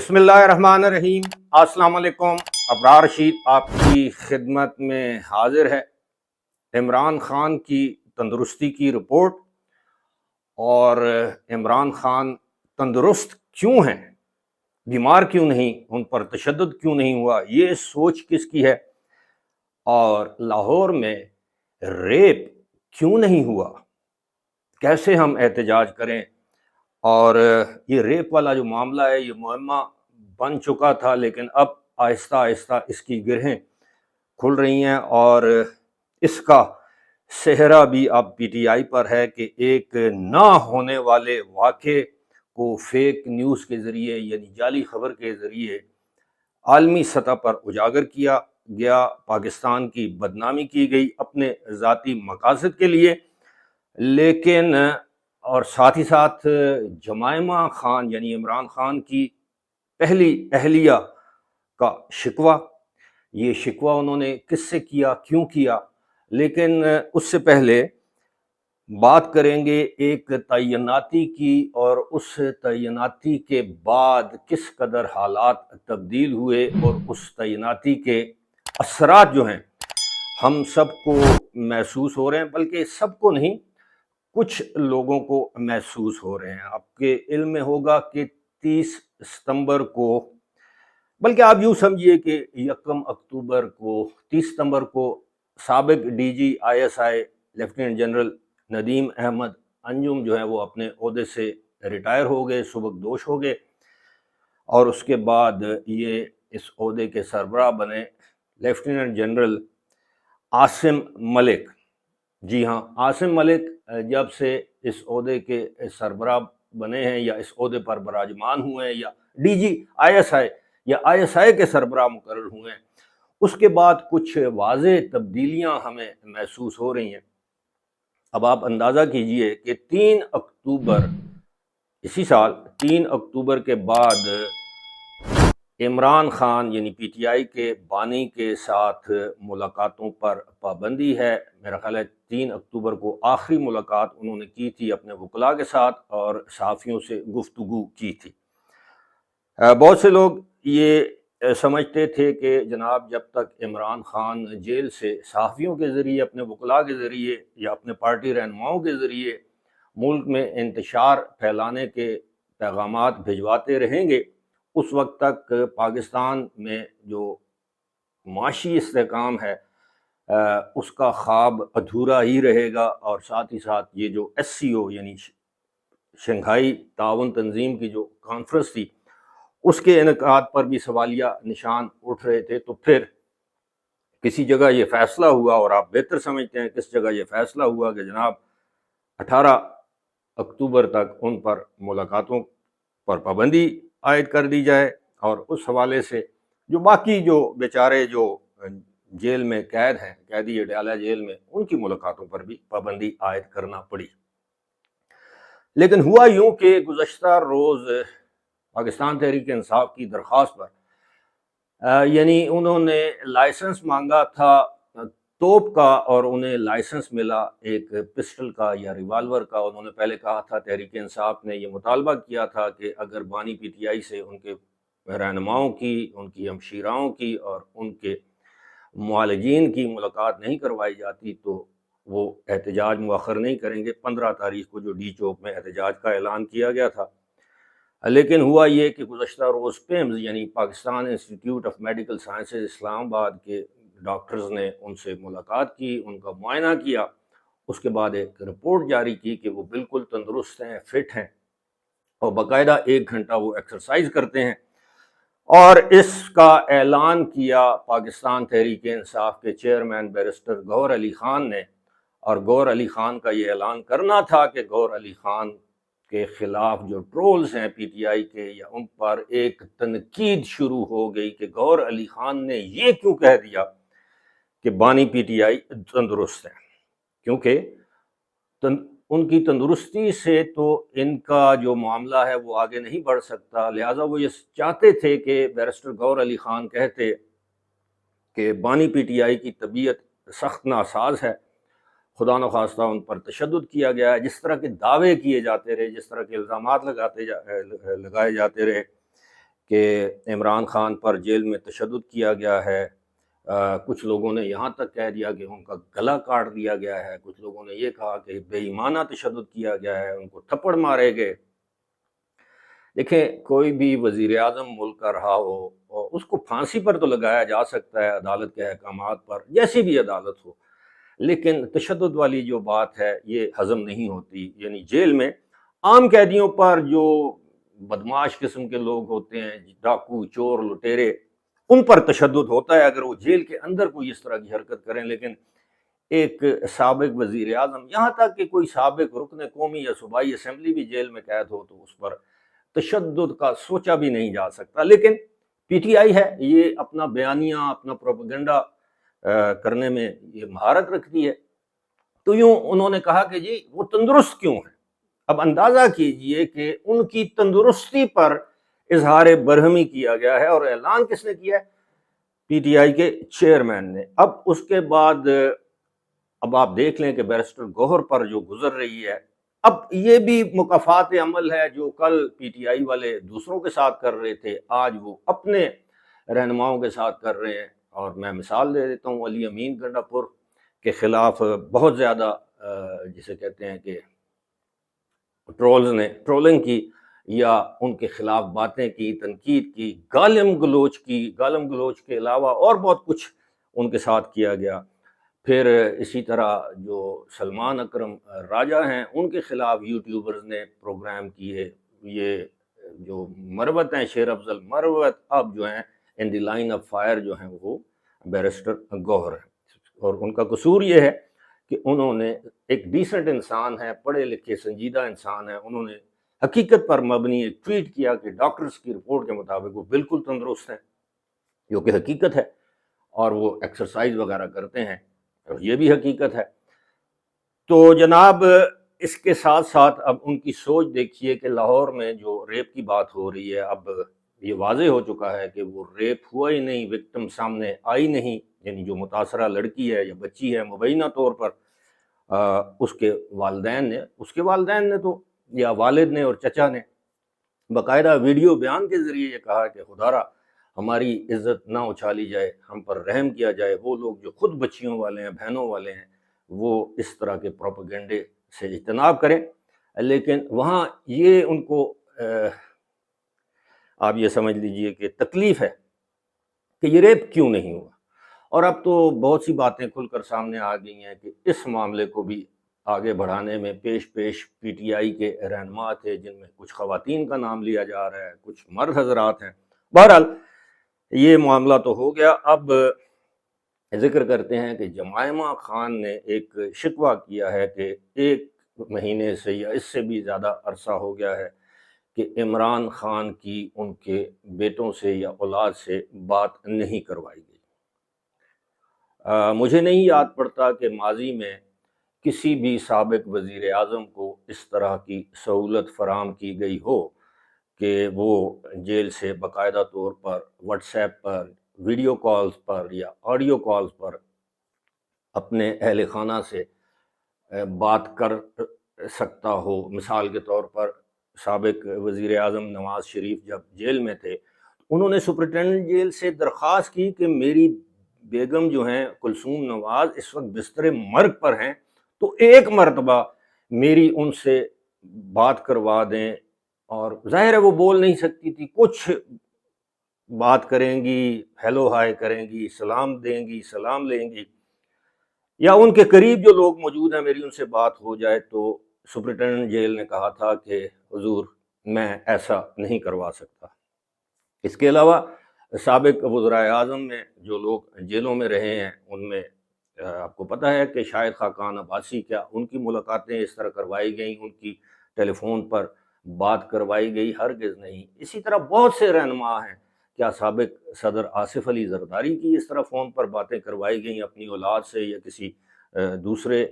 بسم اللہ الرحمن الرحیم۔ السلام علیکم۔ ابرار رشید آپ کی خدمت میں حاضر ہے۔ عمران خان کی تندرستی کی رپورٹ، اور عمران خان تندرست کیوں ہیں، بیمار کیوں نہیں، ان پر تشدد کیوں نہیں ہوا، یہ سوچ کس کی ہے، اور لاہور میں ریپ کیوں نہیں ہوا، کیسے ہم احتجاج کریں۔ اور یہ ریپ والا جو معاملہ ہے یہ معمہ بن چکا تھا، لیکن اب آہستہ آہستہ اس کی گرہیں کھل رہی ہیں، اور اس کا سہرا بھی اب پی ٹی آئی پر ہے کہ ایک نہ ہونے والے واقعے کو فیک نیوز کے ذریعے یعنی جعلی خبر کے ذریعے عالمی سطح پر اجاگر کیا گیا، پاکستان کی بدنامی کی گئی اپنے ذاتی مقاصد کے لیے، لیکن اور ساتھ ہی ساتھ جمائمہ خان یعنی عمران خان کی پہلی اہلیہ کا شکوہ، یہ شکوہ انہوں نے کس سے کیا، کیوں کیا۔ لیکن اس سے پہلے بات کریں گے ایک تعیناتی کی، اور اس تعیناتی کے بعد کس قدر حالات تبدیل ہوئے، اور اس تعیناتی کے اثرات جو ہیں ہم سب کو محسوس ہو رہے ہیں، بلکہ سب کو نہیں، کچھ لوگوں کو محسوس ہو رہے ہیں۔ آپ کے علم میں ہوگا کہ 30 ستمبر کو، بلکہ آپ یوں سمجھیے کہ 1 اکتوبر کو، 30 ستمبر کو سابق D G I S I lieutenant general Nadeem Ahmed Anjum جو ہیں وہ اپنے عہدے سے ریٹائر ہو گئے، سبکدوش ہو گئے، اور اس کے بعد یہ اس عہدے کے سربراہ بنے لیفٹیننٹ جنرل عاصم ملک۔ جی ہاں، عاصم ملک جب سے اس عہدے کے سربراہ بنے ہیں یا اس عہدے پر براجمان ہوئے ہیں، یا ڈی جی آئی ایس آئی یا آئی ایس آئی کے سربراہ مقرر ہوئے ہیں، اس کے بعد کچھ واضح تبدیلیاں ہمیں محسوس ہو رہی ہیں۔ اب آپ اندازہ کیجئے کہ 3 اکتوبر اسی سال 3 اکتوبر کے بعد عمران خان یعنی پی ٹی آئی کے بانی کے ساتھ ملاقاتوں پر پابندی ہے۔ میرا خیال ہے 3 اکتوبر کو آخری ملاقات انہوں نے کی تھی اپنے وکلاء کے ساتھ، اور صحافیوں سے گفتگو کی تھی۔ بہت سے لوگ یہ سمجھتے تھے کہ جناب جب تک عمران خان جیل سے صحافیوں کے ذریعے، اپنے وکلاء کے ذریعے یا اپنے پارٹی رہنماؤں کے ذریعے ملک میں انتشار پھیلانے کے پیغامات بھجواتے رہیں گے، اس وقت تک پاکستان میں جو معاشی استحکام ہے اس کا خواب ادھورا ہی رہے گا، اور ساتھ ہی ساتھ یہ جو ایس سی او یعنی شنگھائی تعاون تنظیم کی جو کانفرنس تھی، اس کے انعقاد پر بھی سوالیہ نشان اٹھ رہے تھے۔ تو پھر کسی جگہ یہ فیصلہ ہوا، اور آپ بہتر سمجھتے ہیں کس جگہ یہ فیصلہ ہوا، کہ جناب 18 اکتوبر تک ان پر ملاقاتوں پر پابندی عائد کر دی جائے، اور اس حوالے سے جو باقی جو بیچارے جو جیل میں قید ہیں، قیدی اڈیالہ جیل میں، ان کی ملاقاتوں پر بھی پابندی عائد کرنا پڑی۔ لیکن ہوا یوں کہ گزشتہ روز پاکستان تحریک انصاف کی درخواست پر یعنی انہوں نے لائسنس مانگا تھا توپ کا، اور انہیں لائسنس ملا ایک پسٹل کا یا ریوالور کا۔ انہوں نے پہلے کہا تھا، تحریک انصاف نے یہ مطالبہ کیا تھا کہ اگر بانی پی ٹی آئی سے ان کے رہنماؤں کی، ان کی ہمشیراؤں کی اور ان کے معالجین کی ملاقات نہیں کروائی جاتی تو وہ احتجاج مؤخر نہیں کریں گے۔ 15 تاریخ کو جو ڈی چوک میں احتجاج کا اعلان کیا گیا تھا، لیکن ہوا یہ کہ گزشتہ روز پیمز یعنی Pakistan institute of medical sciences Islamabad کے ڈاکٹرز نے ان سے ملاقات کی، ان کا معائنہ کیا، اس کے بعد ایک رپورٹ جاری کی کہ وہ بالکل تندرست ہیں، فٹ ہیں، اور باقاعدہ 1 گھنٹہ وہ ایکسرسائز کرتے ہیں۔ اور اس کا اعلان کیا پاکستان تحریک انصاف کے چیئرمین بیرسٹر گوہر علی خان نے، اور گوہر علی خان کا یہ اعلان کرنا تھا کہ گوہر علی خان کے خلاف جو ٹرولز ہیں پی ٹی آئی کے، یا ان پر ایک تنقید شروع ہو گئی کہ گوہر علی خان نے یہ کیوں کہہ دیا کہ بانی پی ٹی آئی تندرست ہے، کیونکہ ان کی تندرستی سے تو ان کا جو معاملہ ہے وہ آگے نہیں بڑھ سکتا۔ لہٰذا وہ یہ چاہتے تھے کہ بیرسٹر گوہر علی خان کہتے کہ بانی پی ٹی آئی کی طبیعت سخت ناساز ہے، خدا نخواستہ ان پر تشدد کیا گیا ہے، جس طرح کے دعوے کیے جاتے رہے، جس طرح کے الزامات لگائے جاتے رہے، کہ عمران خان پر جیل میں تشدد کیا گیا ہے، کچھ لوگوں نے یہاں تک کہہ دیا کہ ان کا گلا کاٹ دیا گیا ہے، کچھ لوگوں نے یہ کہا کہ بے ایمانہ تشدد کیا گیا ہے، ان کو تھپڑ مارے گئے۔ دیکھیں، کوئی بھی وزیر اعظم ملک کا رہا ہو اور اس کو پھانسی پر تو لگایا جا سکتا ہے عدالت کے احکامات پر، جیسی بھی عدالت ہو، لیکن تشدد والی جو بات ہے یہ ہضم نہیں ہوتی۔ یعنی جیل میں عام قیدیوں پر جو بدماش قسم کے لوگ ہوتے ہیں، ڈاکو، چور، لٹیرے، ان پر تشدد ہوتا ہے اگر وہ جیل کے اندر کوئی اس طرح کی حرکت کریں، لیکن ایک سابق وزیر اعظم، یہاں تک کہ کوئی سابق رکن قومی یا صوبائی اسمبلی بھی جیل میں قید ہو تو اس پر تشدد کا سوچا بھی نہیں جا سکتا۔ لیکن پی ٹی آئی ہے، یہ اپنا بیانیہ، اپنا پروپیگنڈا کرنے میں یہ مہارت رکھتی ہے، تو یوں انہوں نے کہا کہ جی وہ تندرست کیوں ہے۔ اب اندازہ کیجئے کہ ان کی تندرستی پر اظہار برہمی کیا گیا ہے، اور اعلان کس نے کیا ہے؟ پی ٹی آئی کے چیئرمین نے۔ اب اس کے بعد اب آپ دیکھ لیں کہ بیرسٹر گوہر پر جو گزر رہی ہے، اب یہ بھی مکافات عمل ہے جو کل پی ٹی آئی والے دوسروں کے ساتھ کر رہے تھے، آج وہ اپنے رہنماؤں کے ساتھ کر رہے ہیں۔ اور میں مثال دے دیتا ہوں، علی امین گنڈا پور کے خلاف بہت زیادہ جسے کہتے ہیں کہ ٹرولز نے ٹرولنگ کی، یا ان کے خلاف باتیں کی، تنقید کی، گالم گلوچ کی، گالم گلوچ کے علاوہ اور بہت کچھ ان کے ساتھ کیا گیا۔ پھر اسی طرح جو سلمان اکرم راجہ ہیں، ان کے خلاف یوٹیوبرز نے پروگرام کیے۔ یہ جو مروت ہیں، شیر افضل مروت، اب جو ہیں ان دی لائن آف فائر جو ہیں وہ بیرسٹر گوہر ہیں، اور ان کا قصور یہ ہے کہ انہوں نے ایک ڈیسنٹ انسان ہے، پڑھے لکھے سنجیدہ انسان ہے، انہوں نے حقیقت پر مبنی ایک ٹویٹ کیا کہ ڈاکٹرز کی رپورٹ کے مطابق وہ بالکل تندرست ہیں، جو کہ حقیقت ہے، اور وہ ایکسرسائز وغیرہ کرتے ہیں، اور یہ بھی حقیقت ہے۔ تو جناب اس کے ساتھ ساتھ اب ان کی سوچ دیکھیے کہ لاہور میں جو ریپ کی بات ہو رہی ہے، اب یہ واضح ہو چکا ہے کہ وہ ریپ ہوا ہی نہیں، وکٹم سامنے آئی نہیں، یعنی جو متاثرہ لڑکی ہے یا بچی ہے، مبینہ طور پر اس کے والدین نے تو، یا والد نے اور چچا نے باقاعدہ ویڈیو بیان کے ذریعے یہ کہا کہ خدارا ہماری عزت نہ اچھالی جائے، ہم پر رحم کیا جائے۔ وہ لوگ جو خود بچیوں والے ہیں، بہنوں والے ہیں، وہ اس طرح کے پروپیگنڈے سے اجتناب کریں۔ لیکن وہاں یہ ان کو آپ یہ سمجھ لیجئے کہ تکلیف ہے کہ یہ ریپ کیوں نہیں ہوا۔ اور اب تو بہت سی باتیں کھل کر سامنے آ گئی ہیں کہ اس معاملے کو بھی آگے بڑھانے میں پیش پی ٹی آئی کے رہنما تھے، جن میں کچھ خواتین کا نام لیا جا رہا ہے، کچھ مرد حضرات ہیں۔ بہرحال یہ معاملہ تو ہو گیا۔ اب ذکر کرتے ہیں کہ جمائمہ خان نے ایک شکوہ کیا ہے کہ 1 مہینے سے یا اس سے بھی زیادہ عرصہ ہو گیا ہے کہ عمران خان کی ان کے بیٹوں سے یا اولاد سے بات نہیں کروائی گئی۔ مجھے نہیں یاد پڑتا کہ ماضی میں کسی بھی سابق وزیر اعظم کو اس طرح کی سہولت فراہم کی گئی ہو کہ وہ جیل سے باقاعدہ طور پر واٹس ایپ پر، ویڈیو کالز پر یا آڈیو کالز پر اپنے اہل خانہ سے بات کر سکتا ہو۔ مثال کے طور پر سابق وزیر اعظم نواز شریف جب جیل میں تھے، انہوں نے سپرنٹینڈنٹ جیل سے درخواست کی کہ میری بیگم جو ہیں کلثوم نواز اس وقت بستر مرگ پر ہیں، تو ایک مرتبہ میری ان سے بات کروا دیں۔ اور ظاہر ہے وہ بول نہیں سکتی تھی، کچھ بات کریں گی، ہیلو ہائے کریں گی، سلام دیں گی، سلام لیں گی، یا ان کے قریب جو لوگ موجود ہیں میری ان سے بات ہو جائے۔ تو سپرنٹینڈنٹ جیل نے کہا تھا کہ حضور میں ایسا نہیں کروا سکتا۔ اس کے علاوہ سابق وزرائے اعظم میں جو لوگ جیلوں میں رہے ہیں، ان میں آپ کو پتہ ہے کہ شاہد خاقان عباسی، کیا ان کی ملاقاتیں اس طرح کروائی گئیں، ان کی ٹیلی فون پر بات کروائی گئی؟ ہرگز نہیں۔ اسی طرح بہت سے رہنما ہیں، کیا سابق صدر آصف علی زرداری کی اس طرح فون پر باتیں کروائی گئیں اپنی اولاد سے یا کسی دوسرے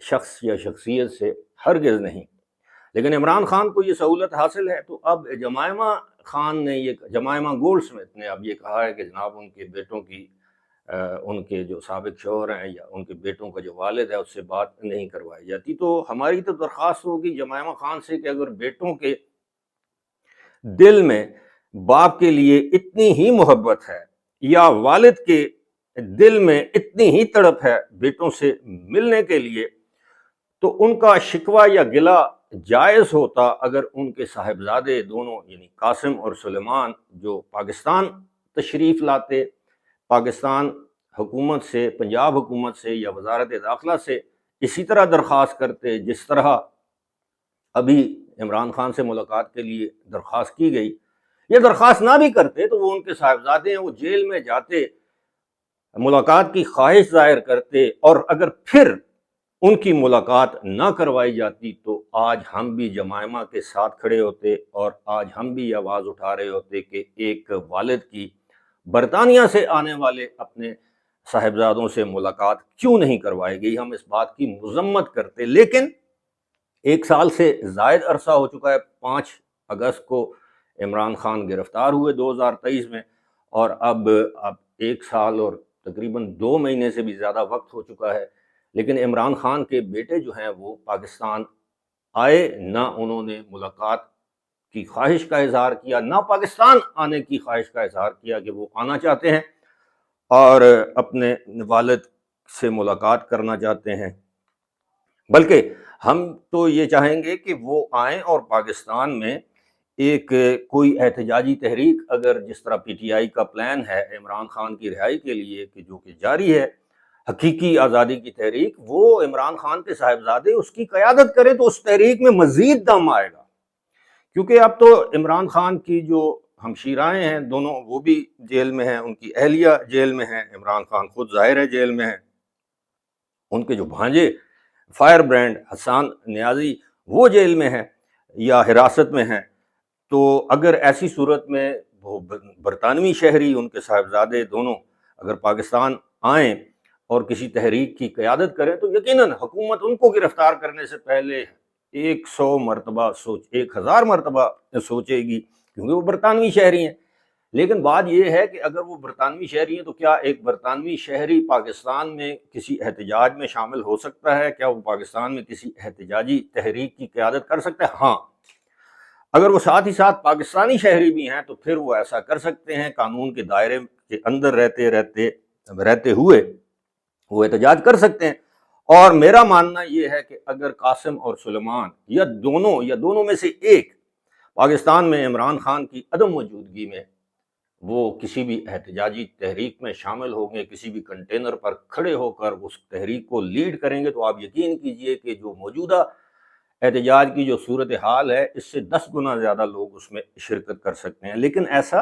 شخص یا شخصیت سے؟ ہرگز نہیں۔ لیکن عمران خان کو یہ سہولت حاصل ہے، تو اب جمائمہ خان نے جمائمہ گولڈ سمتھ نے اب یہ کہا ہے کہ جناب ان کے بیٹوں کی ان کے جو سابق شوہر ہیں یا ان کے بیٹوں کا جو والد ہے اس سے بات نہیں کروائی جاتی۔ تو ہماری تو درخواست ہوگی جمائمہ خان سے کہ اگر بیٹوں کے دل میں باپ کے لیے اتنی ہی محبت ہے یا والد کے دل میں اتنی ہی تڑپ ہے بیٹوں سے ملنے کے لیے، تو ان کا شکوہ یا گلہ جائز ہوتا اگر ان کے صاحبزادے دونوں یعنی قاسم اور سلیمان جو پاکستان تشریف لاتے، پاکستان حکومت سے، پنجاب حکومت سے یا وزارت داخلہ سے اسی طرح درخواست کرتے جس طرح ابھی عمران خان سے ملاقات کے لیے درخواست کی گئی، یا درخواست نہ بھی کرتے تو وہ ان کے صاحبزادے ہیں، وہ جیل میں جاتے، ملاقات کی خواہش ظاہر کرتے، اور اگر پھر ان کی ملاقات نہ کروائی جاتی تو آج ہم بھی جمائمہ کے ساتھ کھڑے ہوتے اور آج ہم بھی آواز اٹھا رہے ہوتے کہ ایک والد کی برطانیہ سے آنے والے اپنے صاحبزادوں سے ملاقات کیوں نہیں کروائی گئی، ہم اس بات کی مذمت کرتے۔ لیکن 1 سال سے زائد عرصہ ہو چکا ہے، 5 اگست کو عمران خان گرفتار ہوئے 2023 میں، اور اب 1 سال اور تقریباً 2 مہینے سے بھی زیادہ وقت ہو چکا ہے، لیکن عمران خان کے بیٹے جو ہیں وہ پاکستان آئے نہ، انہوں نے ملاقات کی خواہش کا اظہار کیا، نہ پاکستان آنے کی خواہش کا اظہار کیا کہ وہ آنا چاہتے ہیں اور اپنے والد سے ملاقات کرنا چاہتے ہیں، بلکہ ہم تو یہ چاہیں گے کہ وہ آئیں اور پاکستان میں ایک کوئی احتجاجی تحریک، اگر جس طرح پی ٹی آئی کا پلان ہے عمران خان کی رہائی کے لیے کہ جو کہ جاری ہے، حقیقی آزادی کی تحریک، وہ عمران خان کے صاحبزادے اس کی قیادت کریں تو اس تحریک میں مزید دم آئے گا، کیونکہ اب تو عمران خان کی جو ہمشیرائیں ہیں دونوں وہ بھی جیل میں ہیں، ان کی اہلیہ جیل میں ہیں، عمران خان خود ظاہر ہے جیل میں ہیں، ان کے جو بھانجے فائر برینڈ حسان نیازی وہ جیل میں ہیں یا حراست میں ہیں، تو اگر ایسی صورت میں وہ برطانوی شہری ان کے صاحبزادے دونوں اگر پاکستان آئیں اور کسی تحریک کی قیادت کریں تو یقیناً حکومت ان کو گرفتار کرنے سے پہلے 1000 مرتبہ سوچے گی، کیونکہ وہ برطانوی شہری ہیں۔ لیکن بات یہ ہے کہ اگر وہ برطانوی شہری ہیں تو کیا ایک برطانوی شہری پاکستان میں کسی احتجاج میں شامل ہو سکتا ہے؟ کیا وہ پاکستان میں کسی احتجاجی تحریک کی قیادت کر سکتا ہے؟ ہاں، اگر وہ ساتھ ہی ساتھ پاکستانی شہری بھی ہیں تو پھر وہ ایسا کر سکتے ہیں، قانون کے دائرے کے اندر رہتے ہوئے وہ احتجاج کر سکتے ہیں۔ اور میرا ماننا یہ ہے کہ اگر قاسم اور سلیمان یا دونوں میں سے ایک پاکستان میں عمران خان کی عدم موجودگی میں وہ کسی بھی احتجاجی تحریک میں شامل ہوں گے، کسی بھی کنٹینر پر کھڑے ہو کر اس تحریک کو لیڈ کریں گے، تو آپ یقین کیجئے کہ جو موجودہ احتجاج کی جو صورتحال ہے اس سے 10 گنا زیادہ لوگ اس میں شرکت کر سکتے ہیں، لیکن ایسا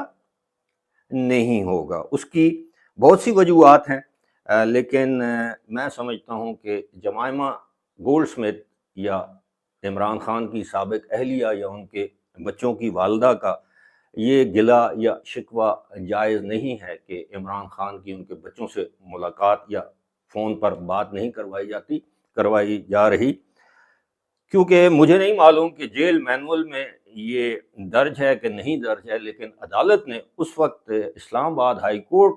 نہیں ہوگا۔ اس کی بہت سی وجوہات ہیں، لیکن میں سمجھتا ہوں کہ جمائمہ گولڈ سمتھ یا عمران خان کی سابق اہلیہ یا ان کے بچوں کی والدہ کا یہ گلہ یا شکوہ جائز نہیں ہے کہ عمران خان کی ان کے بچوں سے ملاقات یا فون پر بات نہیں کروائی جا رہی، کیونکہ مجھے نہیں معلوم کہ جیل مینول میں یہ درج ہے کہ نہیں درج ہے، لیکن عدالت نے اس وقت اسلام آباد ہائی کورٹ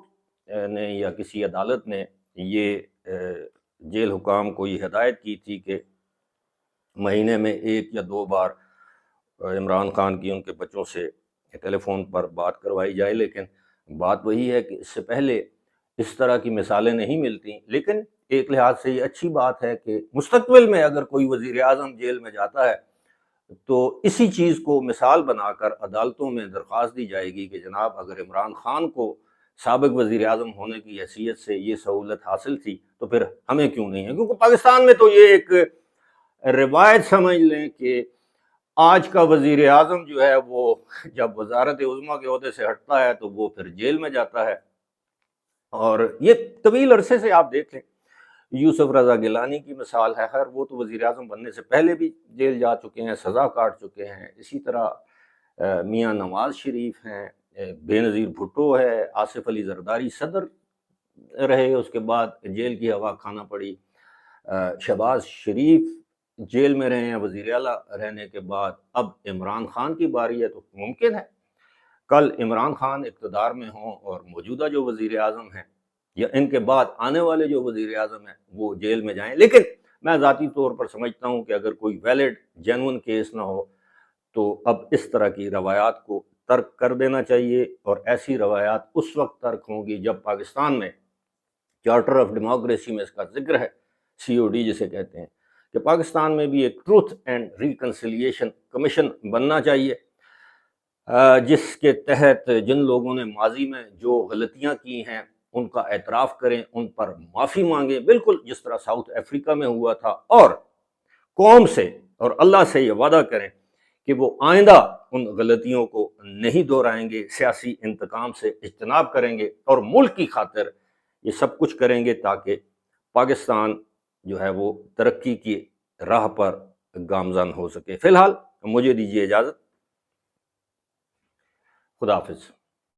نے یا کسی عدالت نے یہ جیل حکام کو یہ ہدایت کی تھی کہ مہینے میں 1 یا 2 بار عمران خان کی ان کے بچوں سے ٹیلی فون پر بات کروائی جائے، لیکن بات وہی ہے کہ اس سے پہلے اس طرح کی مثالیں نہیں ملتی۔ لیکن ایک لحاظ سے یہ اچھی بات ہے کہ مستقبل میں اگر کوئی وزیر اعظم جیل میں جاتا ہے تو اسی چیز کو مثال بنا کر عدالتوں میں درخواست دی جائے گی کہ جناب اگر عمران خان کو سابق وزیر اعظم ہونے کی حیثیت سے یہ سہولت حاصل تھی تو پھر ہمیں کیوں نہیں ہے؟ کیونکہ پاکستان میں تو یہ ایک روایت سمجھ لیں کہ آج کا وزیر اعظم جو ہے وہ جب وزارت عظمیٰ کے عہدے سے ہٹتا ہے تو وہ پھر جیل میں جاتا ہے، اور یہ طویل عرصے سے آپ دیکھ لیں یوسف رضا گیلانی کی مثال ہے، خیر وہ تو وزیر اعظم بننے سے پہلے بھی جیل جا چکے ہیں، سزا کاٹ چکے ہیں، اسی طرح میاں نواز شریف ہیں، بے نظیر بھٹو ہے، آصف علی زرداری صدر رہے، اس کے بعد جیل کی ہوا کھانا پڑی، شہباز شریف جیل میں رہے ہیں وزیر اعلیٰ رہنے کے بعد، اب عمران خان کی باری ہے تو ممکن ہے کل عمران خان اقتدار میں ہوں اور موجودہ جو وزیر اعظم ہیں یا ان کے بعد آنے والے جو وزیر اعظم ہیں وہ جیل میں جائیں۔ لیکن میں ذاتی طور پر سمجھتا ہوں کہ اگر کوئی ویلڈ جینون کیس نہ ہو تو اب اس طرح کی روایات کو ترک کر دینا چاہیے، اور ایسی روایات اس وقت ترک ہوں گی جب پاکستان میں چارٹر آف ڈیموکریسی میں اس کا ذکر ہے، COD جسے کہتے ہیں، کہ پاکستان میں بھی ایک ٹروتھ اینڈ ریکنسیلیشن کمیشن بننا چاہیے، جس کے تحت جن لوگوں نے ماضی میں جو غلطیاں کی ہیں ان کا اعتراف کریں، ان پر معافی مانگیں، بالکل جس طرح ساؤتھ افریقہ میں ہوا تھا، اور قوم سے اور اللہ سے یہ وعدہ کریں کہ وہ آئندہ ان غلطیوں کو نہیں دہرائیں گے، سیاسی انتقام سے اجتناب کریں گے، اور ملک کی خاطر یہ سب کچھ کریں گے تاکہ پاکستان جو ہے وہ ترقی کی راہ پر گامزن ہو سکے۔ فی الحال مجھے دیجیے اجازت، خدا حافظ۔